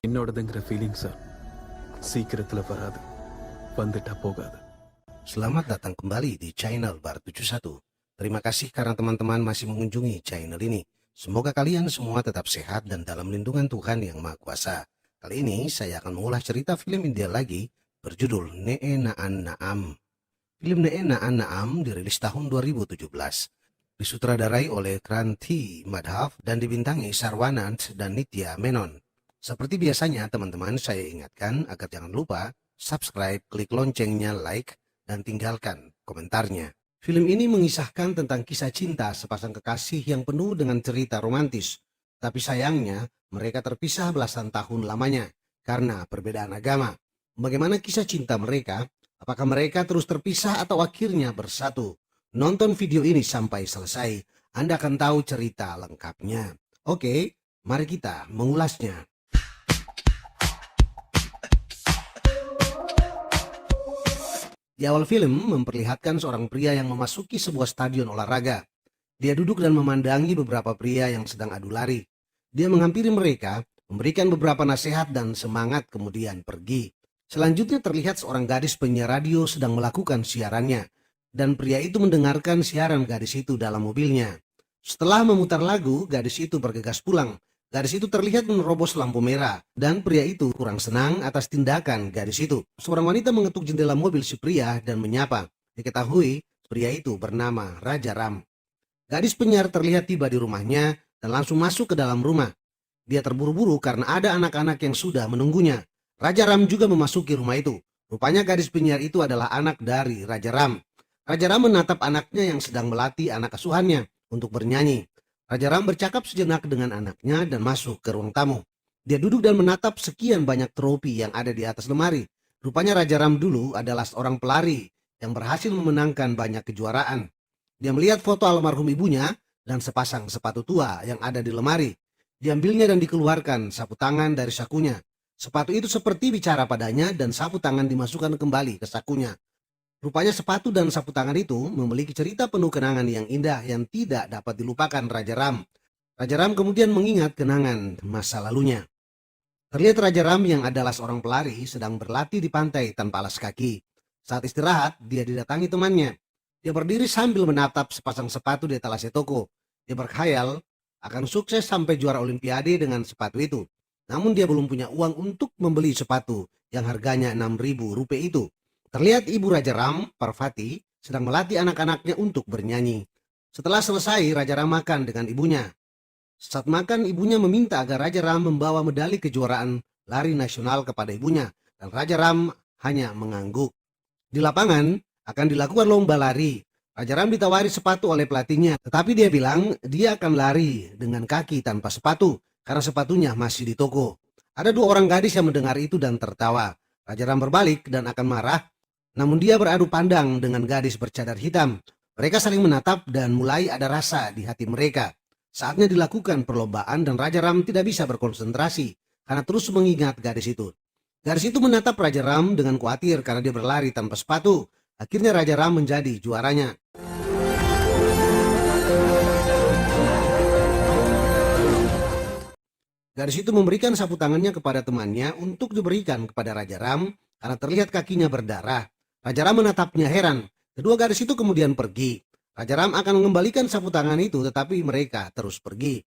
என்னோடதுங்கிற feeling sir சீக்கிரத்துல வராது, வந்துட்டா போகாது. Selamat datang kembali di channel Bar 71. Terima kasih karena teman-teman masih mengunjungi channel ini. Semoga kalian semua tetap sehat dan dalam lindungan Tuhan Yang Maha Kuasa. Kali ini saya akan mengulas cerita film India lagi berjudul Nee Naan Naam. Film Nee Naan Naam dirilis tahun 2017. Disutradarai oleh Kranti Madhav dan dibintangi Sarwanant dan Nitya Menon. Seperti biasanya teman-teman, saya ingatkan agar jangan lupa subscribe, klik loncengnya, like, dan tinggalkan komentarnya. Film ini mengisahkan tentang kisah cinta sepasang kekasih yang penuh dengan cerita romantis. Tapi sayangnya mereka terpisah belasan tahun lamanya karena perbedaan agama. Bagaimana kisah cinta mereka? Apakah mereka terus terpisah atau akhirnya bersatu? Nonton video ini sampai selesai, Anda akan tahu cerita lengkapnya. Oke, mari kita mengulasnya. Di awal film memperlihatkan seorang pria yang memasuki sebuah stadion olahraga. Dia duduk dan memandangi beberapa pria yang sedang adu lari. Dia menghampiri mereka, memberikan beberapa nasihat dan semangat, kemudian pergi. Selanjutnya terlihat seorang gadis penyiar radio sedang melakukan siarannya. Dan pria itu mendengarkan siaran gadis itu dalam mobilnya. Setelah memutar lagu, gadis itu bergegas pulang. Gadis itu terlihat menerobos lampu merah, dan pria itu kurang senang atas tindakan gadis itu. Seorang wanita mengetuk jendela mobil si pria dan menyapa. Diketahui, pria itu bernama Raja Ram. Gadis penyiar terlihat tiba di rumahnya dan langsung masuk ke dalam rumah. Dia terburu-buru karena ada anak-anak yang sudah menunggunya. Raja Ram juga memasuki rumah itu. Rupanya gadis penyiar itu adalah anak dari Raja Ram. Raja Ram menatap anaknya yang sedang melatih anak asuhannya untuk bernyanyi. Raja Ram bercakap sejenak dengan anaknya dan masuk ke ruang tamu. Dia duduk dan menatap sekian banyak trofi yang ada di atas lemari. Rupanya Raja Ram dulu adalah seorang pelari yang berhasil memenangkan banyak kejuaraan. Dia melihat foto almarhum ibunya dan sepasang sepatu tua yang ada di lemari. Diambilnya dan dikeluarkan sapu tangan dari sakunya. Sepatu itu seperti bicara padanya dan sapu tangan dimasukkan kembali ke sakunya. Rupanya sepatu dan sapu tangan itu memiliki cerita penuh kenangan yang indah yang tidak dapat dilupakan Raja Ram. Raja Ram kemudian mengingat kenangan masa lalunya. Terlihat Raja Ram yang adalah seorang pelari sedang berlatih di pantai tanpa alas kaki. Saat istirahat, dia didatangi temannya. Dia berdiri sambil menatap sepasang sepatu di etalase toko. Dia berkhayal akan sukses sampai juara olimpiade dengan sepatu itu. Namun dia belum punya uang untuk membeli sepatu yang harganya Rp6.000 itu. Terlihat ibu Raja Ram, Parvati, sedang melatih anak-anaknya untuk bernyanyi. Setelah selesai, Raja Ram makan dengan ibunya. Saat makan, ibunya meminta agar Raja Ram membawa medali kejuaraan lari nasional kepada ibunya, dan Raja Ram hanya mengangguk. Di lapangan akan dilakukan lomba lari. Raja Ram ditawari sepatu oleh pelatihnya, tetapi dia bilang dia akan lari dengan kaki tanpa sepatu karena sepatunya masih di toko. Ada dua orang gadis yang mendengar itu dan tertawa. Raja Ram berbalik dan akan marah. Namun dia beradu pandang dengan gadis bercadar hitam. Mereka saling menatap dan mulai ada rasa di hati mereka. Saatnya dilakukan perlombaan dan Raja Ram tidak bisa berkonsentrasi karena terus mengingat gadis itu. Gadis itu menatap Raja Ram dengan khawatir karena dia berlari tanpa sepatu. Akhirnya Raja Ram menjadi juaranya. Gadis itu memberikan sapu tangannya kepada temannya untuk diberikan kepada Raja Ram karena terlihat kakinya berdarah. Raja Ram menatapnya heran. Kedua gadis itu kemudian pergi. Raja Ram akan mengembalikan sapu tangan itu, tetapi mereka terus pergi.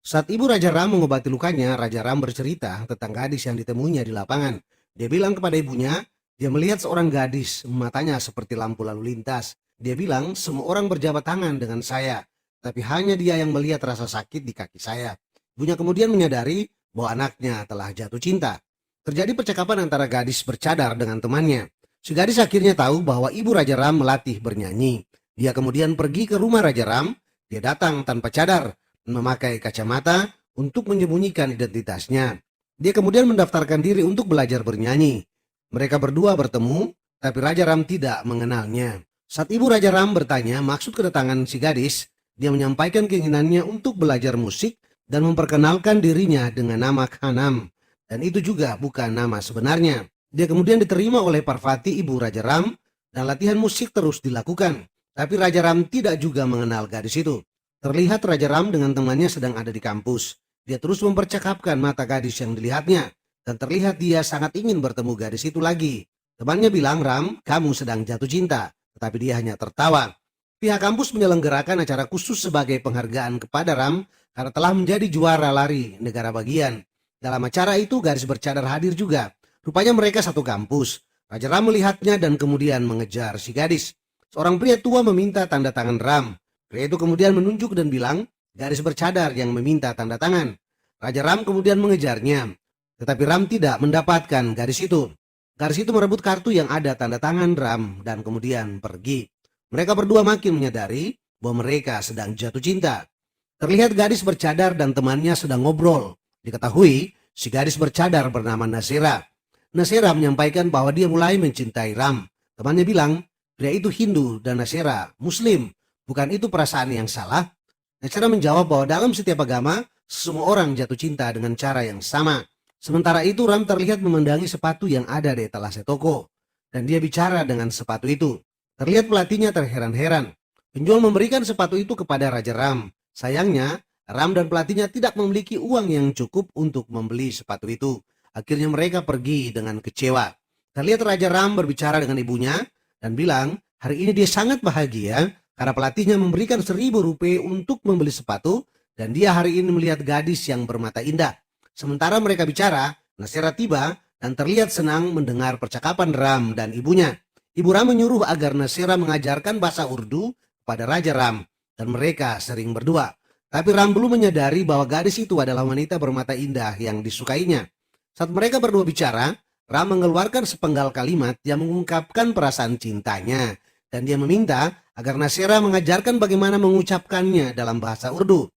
Saat ibu Raja Ram mengobati lukanya, Raja Ram bercerita tentang gadis yang ditemuinya di lapangan. Dia bilang kepada ibunya, dia melihat seorang gadis, matanya seperti lampu lalu lintas. Dia bilang, semua orang berjabat tangan dengan saya, tapi hanya dia yang melihat rasa sakit di kaki saya. Ibunya kemudian menyadari bahwa anaknya telah jatuh cinta. Terjadi percakapan antara gadis bercadar dengan temannya. Si gadis akhirnya tahu bahwa ibu Raja Ram melatih bernyanyi. Dia kemudian pergi ke rumah Raja Ram. Dia datang tanpa cadar dan memakai kacamata untuk menyembunyikan identitasnya. Dia kemudian mendaftarkan diri untuk belajar bernyanyi. Mereka berdua bertemu, tapi Raja Ram tidak mengenalnya. Saat ibu Raja Ram bertanya maksud kedatangan si gadis, dia menyampaikan keinginannya untuk belajar musik dan memperkenalkan dirinya dengan nama Khanam. Dan itu juga bukan nama sebenarnya. Dia kemudian diterima oleh Parvati, ibu Raja Ram, dan latihan musik terus dilakukan. Tapi Raja Ram tidak juga mengenal gadis itu. Terlihat Raja Ram dengan temannya sedang ada di kampus. Dia terus mempercakapkan mata gadis yang dilihatnya, dan terlihat dia sangat ingin bertemu gadis itu lagi. Temannya bilang, Ram, kamu sedang jatuh cinta, tetapi dia hanya tertawa. Pihak kampus menyelenggarakan acara khusus sebagai penghargaan kepada Ram karena telah menjadi juara lari negara bagian. Dalam acara itu gadis bercadar hadir juga. Rupanya mereka satu kampus. Raja Ram melihatnya dan kemudian mengejar si gadis. Seorang pria tua meminta tanda tangan Ram. Pria itu kemudian menunjuk dan bilang, gadis bercadar yang meminta tanda tangan. Raja Ram kemudian mengejarnya. Tetapi Ram tidak mendapatkan gadis itu. Gadis itu merebut kartu yang ada tanda tangan Ram dan kemudian pergi. Mereka berdua makin menyadari bahwa mereka sedang jatuh cinta. Terlihat gadis bercadar dan temannya sedang ngobrol. Diketahui si gadis bercadar bernama Nasira. Nasira menyampaikan bahwa dia mulai mencintai Ram. Temannya bilang, pria itu Hindu dan Nasira Muslim. Bukan itu perasaan yang salah? Nasira menjawab bahwa dalam setiap agama, semua orang jatuh cinta dengan cara yang sama. Sementara itu Ram terlihat memandangi sepatu yang ada di etalase toko. Dan dia bicara dengan sepatu itu. Terlihat pelatihnya terheran-heran. Penjual memberikan sepatu itu kepada Raja Ram. Sayangnya, Ram dan pelatihnya tidak memiliki uang yang cukup untuk membeli sepatu itu. Akhirnya mereka pergi dengan kecewa. Terlihat Raja Ram berbicara dengan ibunya dan bilang, hari ini dia sangat bahagia karena pelatihnya memberikan 1.000 rupiah untuk membeli sepatu dan dia hari ini melihat gadis yang bermata indah. Sementara mereka bicara, Nasira tiba dan terlihat senang mendengar percakapan Ram dan ibunya. Ibu Ram menyuruh agar Nasira mengajarkan bahasa Urdu kepada Raja Ram dan mereka sering berdua. Tapi Ram belum menyadari bahwa gadis itu adalah wanita bermata indah yang disukainya. Saat mereka berdua bicara, Ram mengeluarkan sepenggal kalimat yang mengungkapkan perasaan cintanya dan dia meminta agar Nasira mengajarkan bagaimana mengucapkannya dalam bahasa Urdu.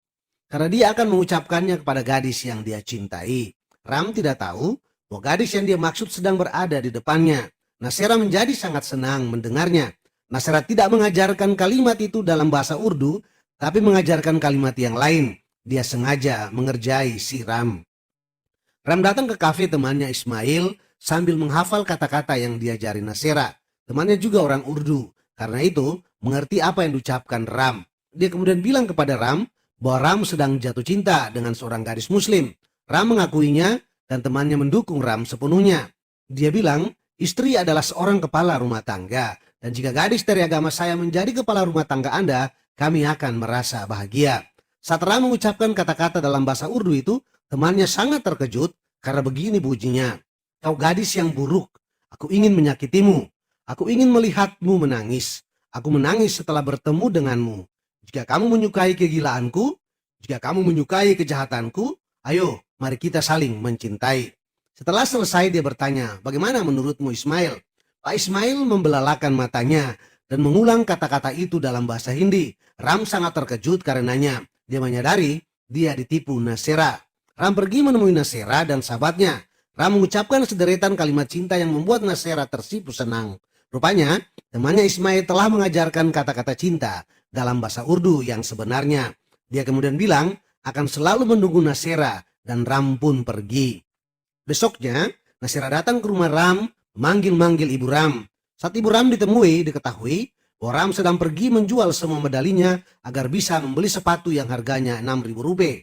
Karena dia akan mengucapkannya kepada gadis yang dia cintai. Ram tidak tahu bahwa gadis yang dia maksud sedang berada di depannya. Nasira menjadi sangat senang mendengarnya. Nasira tidak mengajarkan kalimat itu dalam bahasa Urdu, tapi mengajarkan kalimat yang lain. Dia sengaja mengerjai si Ram. Ram datang ke kafe temannya Ismail sambil menghafal kata-kata yang diajari Nasira. Temannya juga orang Urdu. Karena itu, mengerti apa yang diucapkan Ram. Dia kemudian bilang kepada Ram bahwa Ram sedang jatuh cinta dengan seorang gadis Muslim. Ram mengakuinya dan temannya mendukung Ram sepenuhnya. Dia bilang, istri adalah seorang kepala rumah tangga. Dan jika gadis dari agama saya menjadi kepala rumah tangga Anda, kami akan merasa bahagia. Saat Ram mengucapkan kata-kata dalam bahasa Urdu itu, temannya sangat terkejut karena begini bunyinya. Kau gadis yang buruk, aku ingin menyakitimu. Aku ingin melihatmu menangis. Aku menangis setelah bertemu denganmu. Jika kamu menyukai kegilaanku, jika kamu menyukai kejahatanku, ayo mari kita saling mencintai. Setelah selesai dia bertanya, bagaimana menurutmu Ismail? Pak Ismail membelalakan matanya dan mengulang kata-kata itu dalam bahasa Hindi. Ram sangat terkejut karenanya. Dia menyadari dia ditipu Nasira. Ram pergi menemui Nasira dan sahabatnya. Ram mengucapkan sederetan kalimat cinta yang membuat Nasira tersipu senang. Rupanya temannya Ismail telah mengajarkan kata-kata cinta dalam bahasa Urdu yang sebenarnya. Dia kemudian bilang akan selalu menunggu Nasira dan Ram pun pergi. Besoknya Nasira datang ke rumah Ram memanggil-manggil ibu Ram. Saat ibu Ram ditemui, diketahui bahwa Ram sedang pergi menjual semua medalinya agar bisa membeli sepatu yang harganya 6.000 rupiah.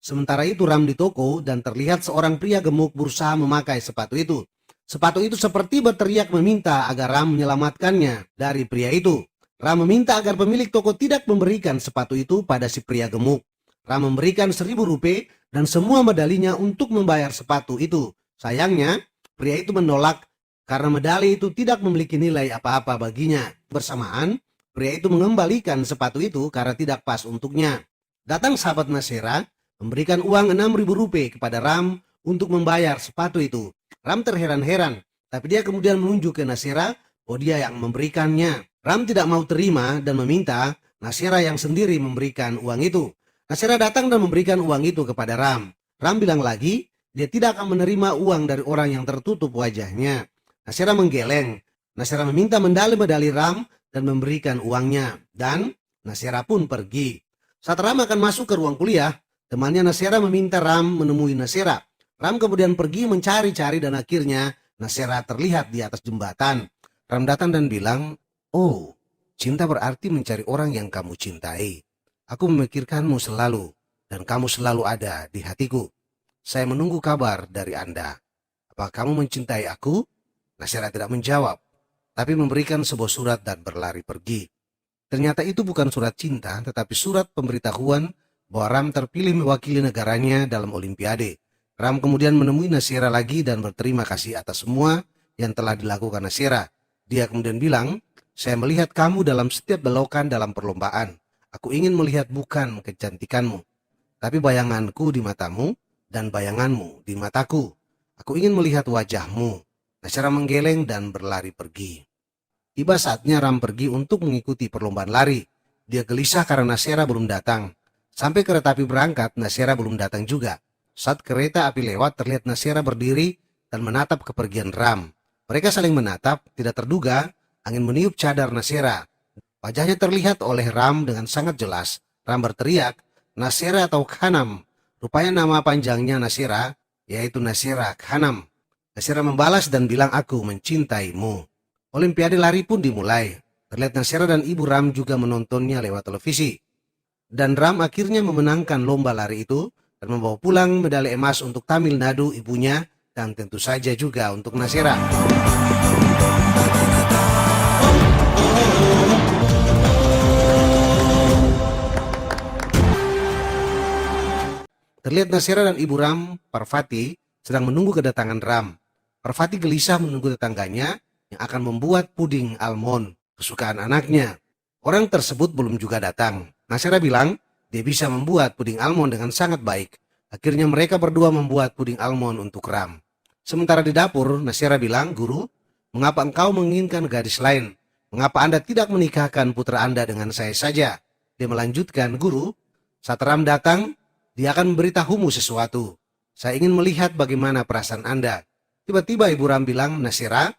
Sementara itu Ram di toko dan terlihat seorang pria gemuk berusaha memakai sepatu itu. Sepatu itu seperti berteriak meminta agar Ram menyelamatkannya dari pria itu. Ram meminta agar pemilik toko tidak memberikan sepatu itu pada si pria gemuk. Ram memberikan 1.000 rupiah dan semua medalinya untuk membayar sepatu itu. Sayangnya, pria itu menolak karena medali itu tidak memiliki nilai apa-apa baginya. Bersamaan, pria itu mengembalikan sepatu itu karena tidak pas untuknya. Datang sahabat Nasira, memberikan uang 6.000 rupiah kepada Ram untuk membayar sepatu itu. Ram terheran-heran, tapi dia kemudian menunjuk ke Nasira bahwa dia yang memberikannya. Ram tidak mau terima dan meminta Nasira yang sendiri memberikan uang itu. Nasira datang dan memberikan uang itu kepada Ram. Ram bilang lagi, dia tidak akan menerima uang dari orang yang tertutup wajahnya. Nasira menggeleng. Nasira meminta medali Ram dan memberikan uangnya. Dan Nasira pun pergi. Saat Ram akan masuk ke ruang kuliah, temannya Nasira meminta Ram menemui Nasira. Ram kemudian pergi mencari-cari dan akhirnya Nasira terlihat di atas jembatan. Ram datang dan bilang, oh, cinta berarti mencari orang yang kamu cintai. Aku memikirkanmu selalu. dan kamu selalu ada di hatiku. Saya menunggu kabar dari Anda. Apa kamu mencintai aku?" Nasira tidak menjawab, tapi memberikan sebuah surat dan berlari pergi. Ternyata itu bukan surat cinta, tetapi surat pemberitahuan bahwa Ram terpilih mewakili negaranya dalam Olimpiade. Ram kemudian menemui Nasira lagi dan berterima kasih atas semua yang telah dilakukan Nasira. Dia kemudian bilang, "Saya melihat kamu dalam setiap belokan dalam perlombaan. Aku ingin melihat bukan kecantikanmu, tapi bayanganku di matamu dan bayanganmu di mataku. Aku ingin melihat wajahmu." Nasira menggeleng dan berlari pergi. Tiba saatnya Ram pergi untuk mengikuti perlombaan lari. Dia gelisah karena Nasira belum datang. Sampai kereta api berangkat, Nasira belum datang juga. Saat kereta api lewat, terlihat Nasira berdiri dan menatap kepergian Ram. Mereka saling menatap, tidak terduga, angin meniup cadar Nasira. Wajahnya terlihat oleh Ram dengan sangat jelas. Ram berteriak, "Nasira atau Khanam?" Rupanya nama panjangnya Nasira, yaitu Nasira Khanam. Nasira membalas dan bilang, "Aku mencintaimu." Olimpiade lari pun dimulai. Terlihat Nasira dan ibu Ram juga menontonnya lewat televisi. Dan Ram akhirnya memenangkan lomba lari itu dan membawa pulang medali emas untuk Tamil Nadu, ibunya, dan tentu saja juga untuk Nasira. Terlihat Nasira dan ibu Ram, Parvati, sedang menunggu kedatangan Ram. Parvati gelisah menunggu tetangganya yang akan membuat puding almond kesukaan anaknya. Orang tersebut belum juga datang. Nasira bilang dia bisa membuat puding almond dengan sangat baik. Akhirnya mereka berdua membuat puding almond untuk Ram. Sementara di dapur, Nasira bilang, "Guru, mengapa engkau menginginkan gadis lain? Mengapa Anda tidak menikahkan putra Anda dengan saya saja?" Dia melanjutkan, "Guru, saat Ram datang, dia akan memberitahumu sesuatu. Saya ingin melihat bagaimana perasaan Anda." Tiba-tiba ibu Ram bilang, "Nasira,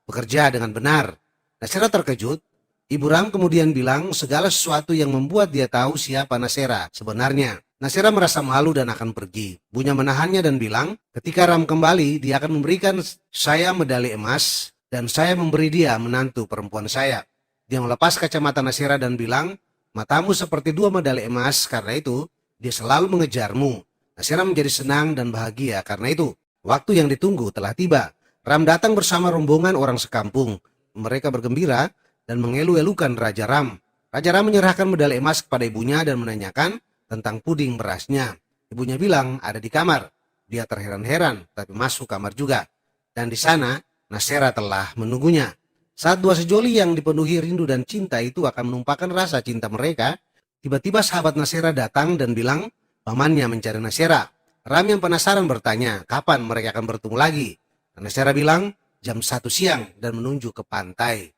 bekerja dengan benar." Nasira terkejut. Ibu Ram kemudian bilang segala sesuatu yang membuat dia tahu siapa Nasira sebenarnya. Nasira merasa malu dan akan pergi. Ibunya menahannya dan bilang, ketika Ram kembali, dia akan memberikan saya medali emas dan saya memberi dia menantu perempuan saya. Dia melepas kacamata Nasira dan bilang, "Matamu seperti dua medali emas, karena itu dia selalu mengejarmu." Nasira menjadi senang dan bahagia karena itu. Waktu yang ditunggu telah tiba. Ram datang bersama rombongan orang sekampung. Mereka bergembira dan mengelu-elukan Raja Ram. Raja Ram menyerahkan medali emas kepada ibunya dan menanyakan tentang puding berasnya. Ibunya bilang ada di kamar. Dia terheran-heran tapi masuk kamar juga. Dan di sana Nasira telah menunggunya. Saat dua sejoli yang dipenuhi rindu dan cinta itu akan menumpahkan rasa cinta mereka, tiba-tiba sahabat Nasira datang dan bilang pamannya mencari Nasira. Ram yang penasaran bertanya kapan mereka akan bertemu lagi. Dan Nasira bilang jam 1 siang dan menunjuk ke pantai.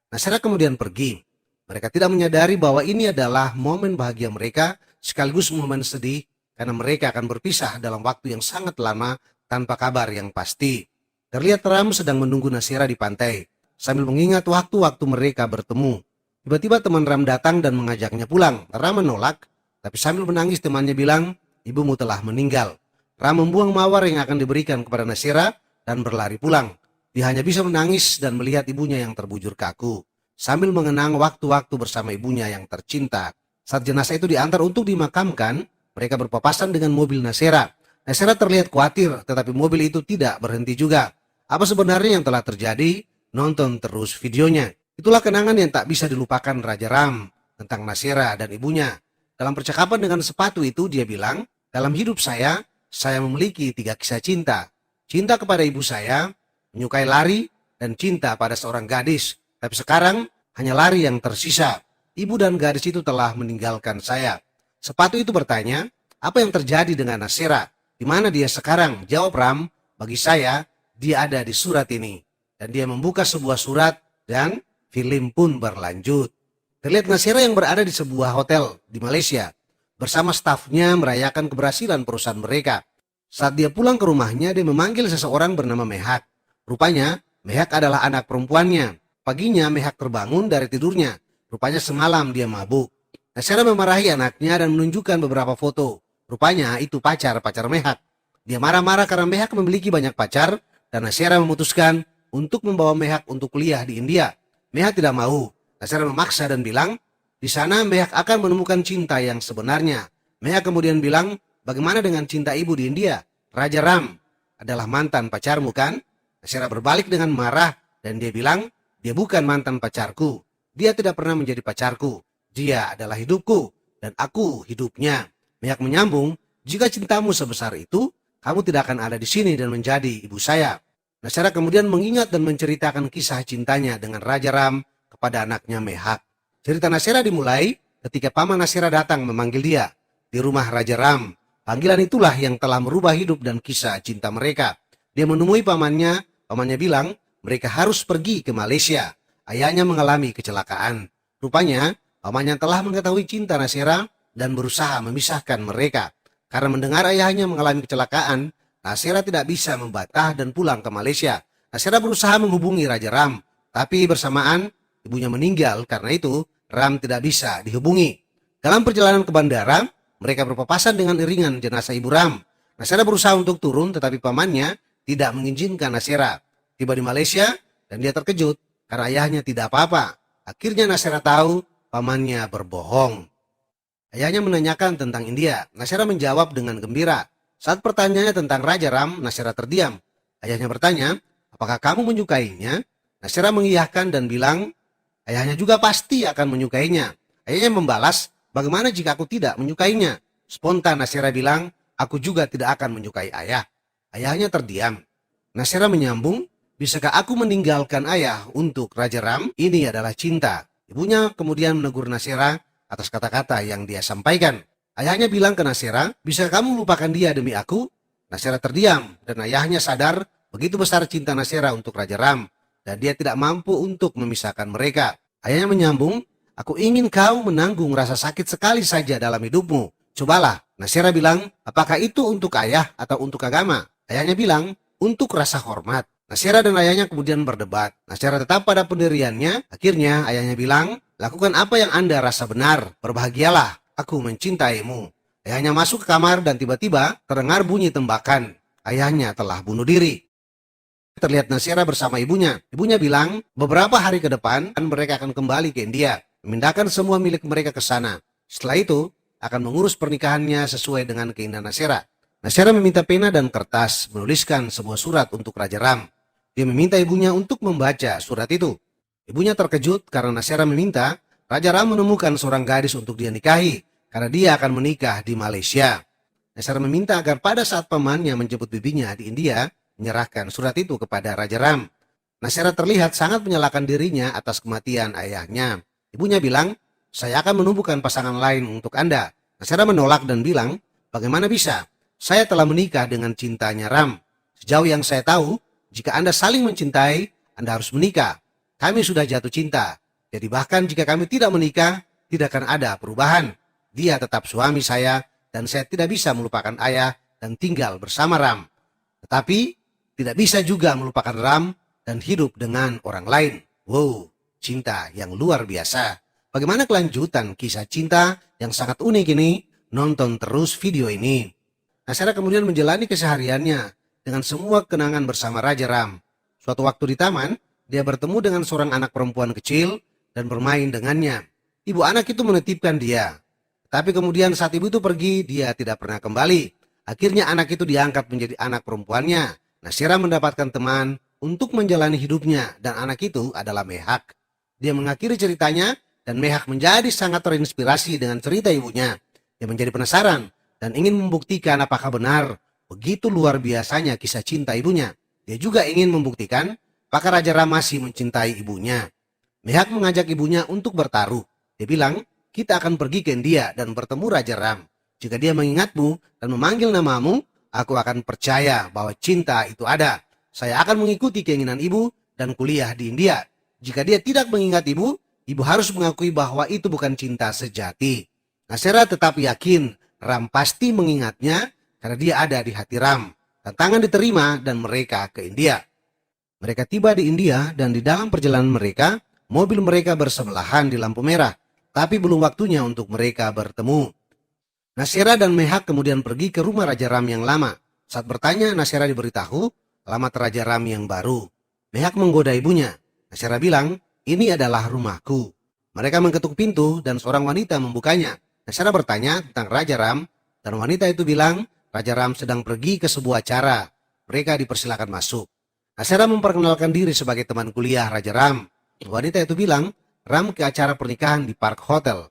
Nasira kemudian pergi. Mereka tidak menyadari bahwa ini adalah momen bahagia mereka sekaligus momen sedih karena mereka akan berpisah dalam waktu yang sangat lama tanpa kabar yang pasti. Terlihat Ram sedang menunggu Nasira di pantai sambil mengingat waktu-waktu mereka bertemu. Tiba-tiba teman Ram datang dan mengajaknya pulang. Ram menolak, tapi sambil menangis temannya bilang, "Ibumu telah meninggal." Ram membuang mawar yang akan diberikan kepada Nasira dan berlari pulang. Dia hanya bisa menangis dan melihat ibunya yang terbujur kaku, sambil mengenang waktu-waktu bersama ibunya yang tercinta. Saat jenazah itu diantar untuk dimakamkan, mereka berpapasan dengan mobil Nasira. Nasira terlihat khawatir, tetapi mobil itu tidak berhenti juga. Apa sebenarnya yang telah terjadi? Nonton terus videonya. Itulah kenangan yang tak bisa dilupakan Raja Ram tentang Nasira dan ibunya. Dalam percakapan dengan sepatu itu dia bilang, "Dalam hidup saya memiliki 3 kisah cinta. Cinta kepada ibu saya, menyukai lari, dan cinta pada seorang gadis. Tapi sekarang hanya lari yang tersisa. Ibu dan gadis itu telah meninggalkan saya." Sepatu itu bertanya, "Apa yang terjadi dengan Nasira? Di mana dia sekarang?" Jawab Ram, "Bagi saya, dia ada di surat ini." Dan dia membuka sebuah surat dan film pun berlanjut. Terlihat Nasira yang berada di sebuah hotel di Malaysia bersama stafnya merayakan keberhasilan perusahaan mereka. Saat dia pulang ke rumahnya, dia memanggil seseorang bernama Mehak. Rupanya, Mehak adalah anak perempuannya. Paginya, Mehak terbangun dari tidurnya. Rupanya semalam dia mabuk. Nasira memarahi anaknya dan menunjukkan beberapa foto. Rupanya itu pacar Mehak. Dia marah-marah karena Mehak memiliki banyak pacar dan Nasira memutuskan untuk membawa Mehak untuk kuliah di India. Mehak tidak mau. Nasira memaksa dan bilang, di sana Mehak akan menemukan cinta yang sebenarnya. Mehak kemudian bilang, bagaimana dengan cinta ibu di India? Raja Ram adalah mantan pacarmu kan? Nasira berbalik dengan marah dan dia bilang, dia bukan mantan pacarku. Dia tidak pernah menjadi pacarku. Dia adalah hidupku dan aku hidupnya. Mehak menyambung, jika cintamu sebesar itu, kamu tidak akan ada di sini dan menjadi ibu saya. Nasira kemudian mengingat dan menceritakan kisah cintanya dengan Raja Ram kepada anaknya Mehak. Cerita Nasira dimulai ketika paman Nasira datang memanggil dia di rumah Raja Ram. Panggilan itulah yang telah merubah hidup dan kisah cinta mereka. Dia menemui pamannya bilang mereka harus pergi ke Malaysia. Ayahnya mengalami kecelakaan. Rupanya pamannya telah mengetahui cinta Nasira dan berusaha memisahkan mereka. Karena mendengar ayahnya mengalami kecelakaan, Nasira tidak bisa membantah dan pulang ke Malaysia. Nasira berusaha menghubungi Raja Ram, tapi bersamaan ibunya meninggal, karena itu Ram tidak bisa dihubungi. Dalam perjalanan ke bandara, mereka berpapasan dengan iringan jenazah ibu Ram. Nasira berusaha untuk turun, tetapi pamannya tidak mengizinkan Nasira. Tiba di Malaysia dan dia terkejut karena ayahnya tidak apa-apa. Akhirnya Nasira tahu pamannya berbohong. Ayahnya menanyakan tentang India. Nasira menjawab dengan gembira. Saat pertanyaannya tentang Raja Ram, Nasira terdiam. Ayahnya bertanya, apakah kamu menyukainya? Nasira mengiyakan dan bilang, ayahnya juga pasti akan menyukainya. Ayahnya membalas, bagaimana jika aku tidak menyukainya? Spontan Nasira bilang, aku juga tidak akan menyukai ayah. Ayahnya terdiam. Nasira menyambung, bisakah aku meninggalkan ayah untuk Raja Ram? Ini adalah cinta. Ibunya kemudian menegur Nasira atas kata-kata yang dia sampaikan. Ayahnya bilang ke Nasira, bisa kamu lupakan dia demi aku? Nasira terdiam dan ayahnya sadar begitu besar cinta Nasira untuk Raja Ram dan dia tidak mampu untuk memisahkan mereka. Ayahnya menyambung, aku ingin kau menanggung rasa sakit sekali saja dalam hidupmu. Cobalah. Nasira bilang, apakah itu untuk ayah atau untuk agama? Ayahnya bilang, untuk rasa hormat. Nasira dan ayahnya kemudian berdebat. Nasira tetap pada pendiriannya. Akhirnya ayahnya bilang, lakukan apa yang Anda rasa benar. Berbahagialah. Aku mencintaimu. Ayahnya masuk ke kamar dan tiba-tiba terdengar bunyi tembakan. Ayahnya telah bunuh diri. Terlihat Nasira bersama ibunya. Ibunya bilang, beberapa hari ke depan mereka akan kembali ke India. Memindahkan semua milik mereka ke sana. Setelah itu, akan mengurus pernikahannya sesuai dengan keinginan Nasira. Nasira meminta pena dan kertas, menuliskan sebuah surat untuk Raja Ram. Dia meminta ibunya untuk membaca surat itu. Ibunya terkejut karena Nasira meminta Raja Ram menemukan seorang gadis untuk dia nikahi karena dia akan menikah di Malaysia. Nasira meminta agar pada saat pamannya menjemput bibinya di India, menyerahkan surat itu kepada Raja Ram. Nasira terlihat sangat menyalahkan dirinya atas kematian ayahnya. Ibunya bilang, saya akan menumbuhkan pasangan lain untuk Anda. Nasira menolak dan bilang, bagaimana bisa? Saya telah menikah dengan cintanya Ram. Sejauh yang saya tahu, jika Anda saling mencintai, Anda harus menikah. Kami sudah jatuh cinta. Jadi bahkan jika kami tidak menikah, tidak akan ada perubahan. Dia tetap suami saya dan saya tidak bisa melupakan ayah dan tinggal bersama Ram. Tetapi tidak bisa juga melupakan Ram dan hidup dengan orang lain. Wow, cinta yang luar biasa. Bagaimana kelanjutan kisah cinta yang sangat unik ini? Nonton terus video ini. Nasira kemudian menjalani kesehariannya dengan semua kenangan bersama Raja Ram. Suatu waktu di taman, dia bertemu dengan seorang anak perempuan kecil dan bermain dengannya. Ibu anak itu menitipkan dia. Tapi kemudian saat ibu itu pergi, dia tidak pernah kembali. Akhirnya anak itu diangkat menjadi anak perempuannya. Nasira mendapatkan teman untuk menjalani hidupnya dan anak itu adalah Mehak. Dia mengakhiri ceritanya dan Mehak menjadi sangat terinspirasi dengan cerita ibunya. Dia menjadi penasaran dan ingin membuktikan apakah benar begitu luar biasanya kisah cinta ibunya. Dia juga ingin membuktikan apakah Raja Ram masih mencintai ibunya. Mehak mengajak ibunya untuk bertaruh. Dia bilang, kita akan pergi ke India dan bertemu Raja Ram. Jika dia mengingatmu dan memanggil namamu, aku akan percaya bahwa cinta itu ada. Saya akan mengikuti keinginan ibu dan kuliah di India. Jika dia tidak mengingat ibu, ibu harus mengakui bahwa itu bukan cinta sejati. Nasira tetap yakin Ram pasti mengingatnya karena dia ada di hati Ram. Tantangan diterima dan mereka ke India. Mereka tiba di India dan di dalam perjalanan mereka, mobil mereka bersebelahan di lampu merah, tapi belum waktunya untuk mereka bertemu. Nasira dan Mehak kemudian pergi ke rumah Raja Ram yang lama. Saat bertanya, Nasira diberitahu alamat Raja Ram yang baru. Mehak menggoda ibunya. Nasira bilang, ini adalah rumahku. Mereka mengetuk pintu dan seorang wanita membukanya. Nasera bertanya tentang Raja Ram, dan wanita itu bilang Raja Ram sedang pergi ke sebuah acara. Mereka dipersilakan masuk. Nasera memperkenalkan diri sebagai teman kuliah Raja Ram. Wanita itu bilang Ram ke acara pernikahan di Park Hotel.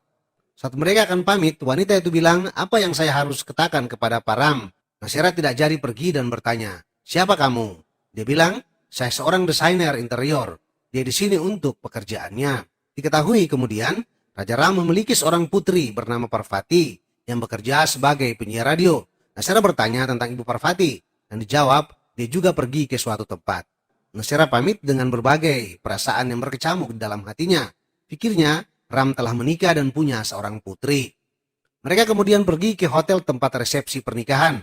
Saat mereka akan pamit, wanita itu bilang, apa yang saya harus katakan kepada Pak Ram? Nasera tidak jadi pergi dan bertanya, siapa kamu? Dia bilang, saya seorang desainer interior. Dia di sini untuk pekerjaannya. Diketahui kemudian, Raja Ram memiliki seorang putri bernama Parvati yang bekerja sebagai penyiar radio. Nasera bertanya tentang Ibu Parvati dan dijawab, dia juga pergi ke suatu tempat. Nasera pamit dengan berbagai perasaan yang berkecamuk di dalam hatinya. Pikirnya, Ram telah menikah dan punya seorang putri. Mereka kemudian pergi ke hotel tempat resepsi pernikahan.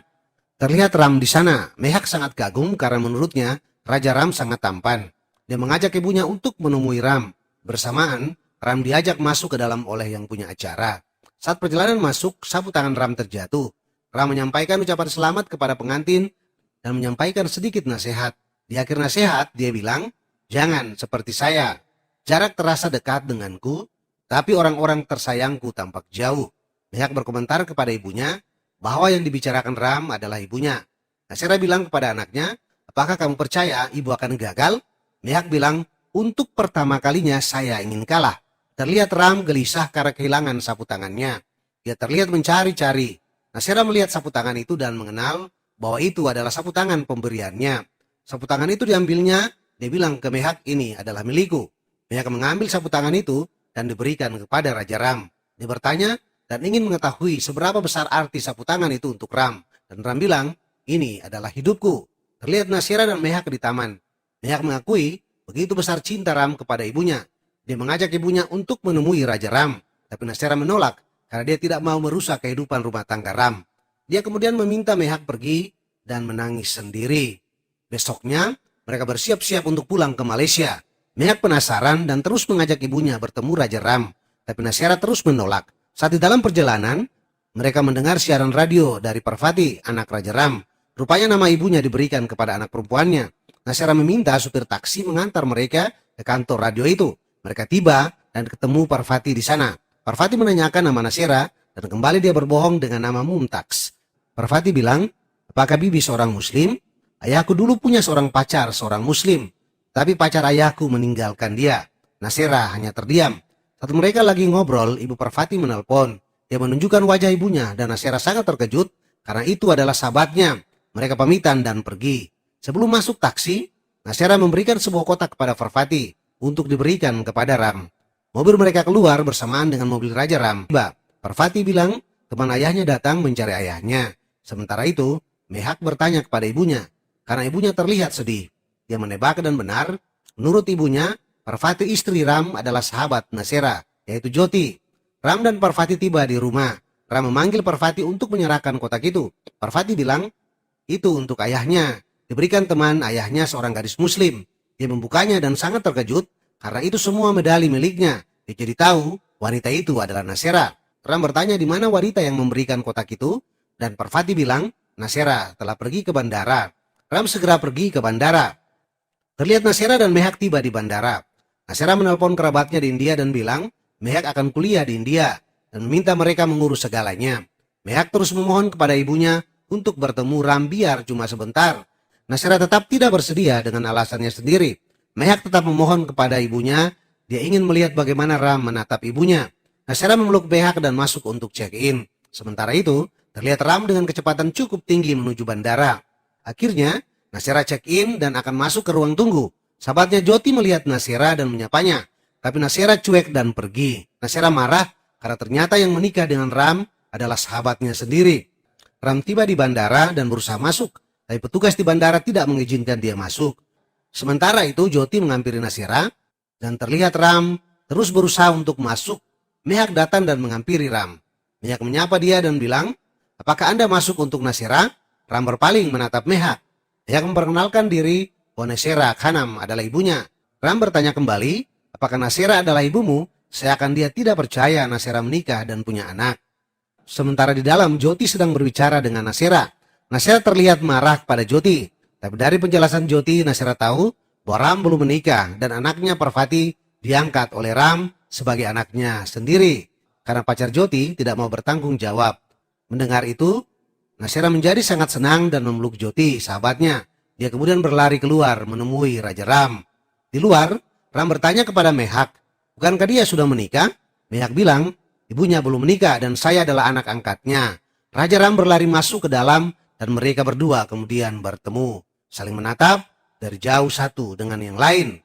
Terlihat Ram di sana. Mehak sangat kagum karena menurutnya Raja Ram sangat tampan. Dia mengajak ibunya untuk menemui Ram. Bersamaan, Ram diajak masuk ke dalam oleh yang punya acara. Saat perjalanan masuk, sapu tangan Ram terjatuh. Ram menyampaikan ucapan selamat kepada pengantin dan menyampaikan sedikit nasihat. Di akhir nasihat, dia bilang, jangan seperti saya. Jarak terasa dekat denganku, tapi orang-orang tersayangku tampak jauh. Mehak berkomentar kepada ibunya bahwa yang dibicarakan Ram adalah ibunya. Nasera bilang kepada anaknya, apakah kamu percaya ibu akan gagal? Mehak bilang, untuk pertama kalinya saya ingin kalah. Terlihat Ram gelisah karena kehilangan sapu tangannya. Dia terlihat mencari-cari. Nasera melihat sapu tangan itu dan mengenal bahwa itu adalah sapu tangan pemberiannya. Sapu tangan itu diambilnya, dia bilang ke Mehak, ini adalah milikku. Mehak mengambil sapu tangan itu dan diberikan kepada Raja Ram. Dia bertanya dan ingin mengetahui seberapa besar arti sapu tangan itu untuk Ram. Dan Ram bilang, ini adalah hidupku. Terlihat Nasira dan Mehak di taman. Mehak mengakui begitu besar cinta Ram kepada ibunya. Dia mengajak ibunya untuk menemui Raja Ram. Tapi Nasira menolak karena dia tidak mau merusak kehidupan rumah tangga Ram. Dia kemudian meminta Mehak pergi dan menangis sendiri. Besoknya, mereka bersiap-siap untuk pulang ke Malaysia. Mehak penasaran dan terus mengajak ibunya bertemu Raja Ram. Tapi Nasira terus menolak. Saat di dalam perjalanan, mereka mendengar siaran radio dari Parvati, anak Raja Ram. Rupanya nama ibunya diberikan kepada anak perempuannya. Nasira meminta supir taksi mengantar mereka ke kantor radio itu. Mereka tiba dan ketemu Parvati di sana. Parvati menanyakan nama Nasira dan kembali dia berbohong dengan nama Mumtaz. Parvati bilang, apakah bibi seorang muslim? Ayahku dulu punya seorang pacar, seorang muslim. Tapi pacar ayahku meninggalkan dia. Nasira hanya terdiam. Saat mereka lagi ngobrol, Ibu Parvati menelpon. Dia menunjukkan wajah ibunya dan Nasira sangat terkejut karena itu adalah sahabatnya. Mereka pamitan dan pergi. Sebelum masuk taksi, Nasira memberikan sebuah kotak kepada Parvati untuk diberikan kepada Ram. Mobil mereka keluar bersamaan dengan mobil Raja Ram. Tiba, Parvati bilang teman ayahnya datang mencari ayahnya. Sementara itu, Mehak bertanya kepada ibunya karena ibunya terlihat sedih. Dia menebak dan benar. Menurut ibunya, Parvati istri Ram adalah sahabat Nasira, yaitu Joti. Ram dan Parvati tiba di rumah. Ram memanggil Parvati untuk menyerahkan kotak itu. Parvati bilang, itu untuk ayahnya. Diberikan teman ayahnya seorang gadis muslim. Dia membukanya dan sangat terkejut karena itu semua medali miliknya. Dia jadi tahu wanita itu adalah Nasira. Ram bertanya di mana wanita yang memberikan kotak itu. Dan Parvati bilang, Nasira telah pergi ke bandara. Ram segera pergi ke bandara. Terlihat Nasira dan Mehak tiba di bandara. Nasira menelpon kerabatnya di India dan bilang Mehak akan kuliah di India dan meminta mereka mengurus segalanya. Mehak terus memohon kepada ibunya untuk bertemu Ram biar cuma sebentar. Nasira tetap tidak bersedia dengan alasannya sendiri. Mehak tetap memohon kepada ibunya. Dia ingin melihat bagaimana Ram menatap ibunya. Nasira memeluk Mehak dan masuk untuk check-in. Sementara itu, terlihat Ram dengan kecepatan cukup tinggi menuju bandara. Akhirnya, Nasira check-in dan akan masuk ke ruang tunggu. Sahabatnya Joti melihat Nasira dan menyapanya. Tapi Nasira cuek dan pergi. Nasira marah karena ternyata yang menikah dengan Ram adalah sahabatnya sendiri. Ram tiba di bandara dan berusaha masuk. Tapi petugas di bandara tidak mengizinkan dia masuk. Sementara itu Joti menghampiri Nasira. Dan terlihat Ram terus berusaha untuk masuk. Mehak datang dan menghampiri Ram. Mehak menyapa dia dan bilang, apakah Anda masuk untuk Nasira? Ram berpaling menatap Mehak. Mehak memperkenalkan diri bahwa Nasira Khanam adalah ibunya. Ram bertanya kembali, apakah Nasira adalah ibumu? Seakan dia tidak percaya Nasira menikah dan punya anak. Sementara di dalam, Joti sedang berbicara dengan Nasira. Nasira terlihat marah pada Joti. Tapi dari penjelasan Joti, Nasira tahu bahwa Ram belum menikah dan anaknya Parvati diangkat oleh Ram sebagai anaknya sendiri. karena pacar Joti tidak mau bertanggung jawab. Mendengar itu, Nasera menjadi sangat senang dan memeluk Joti, sahabatnya. Dia kemudian berlari keluar menemui Raja Ram. Di luar, Ram bertanya kepada Mehak, bukankah dia sudah menikah? Mehak bilang, ibunya belum menikah dan saya adalah anak angkatnya. Raja Ram berlari masuk ke dalam dan mereka berdua kemudian bertemu, saling menatap dari jauh satu dengan yang lain.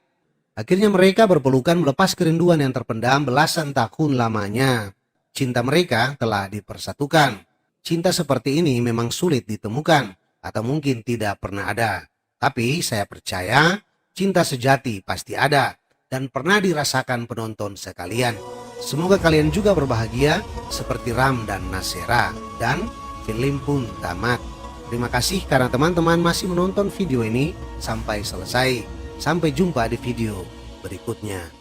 Akhirnya mereka berpelukan melepas kerinduan yang terpendam belasan tahun lamanya. Cinta mereka telah dipersatukan. Cinta seperti ini memang sulit ditemukan atau mungkin tidak pernah ada. Tapi saya percaya cinta sejati pasti ada dan pernah dirasakan penonton sekalian. Semoga kalian juga berbahagia seperti Ram dan Nasera. Dan film pun tamat. Terima kasih karena teman-teman masih menonton video ini sampai selesai. Sampai jumpa di video berikutnya.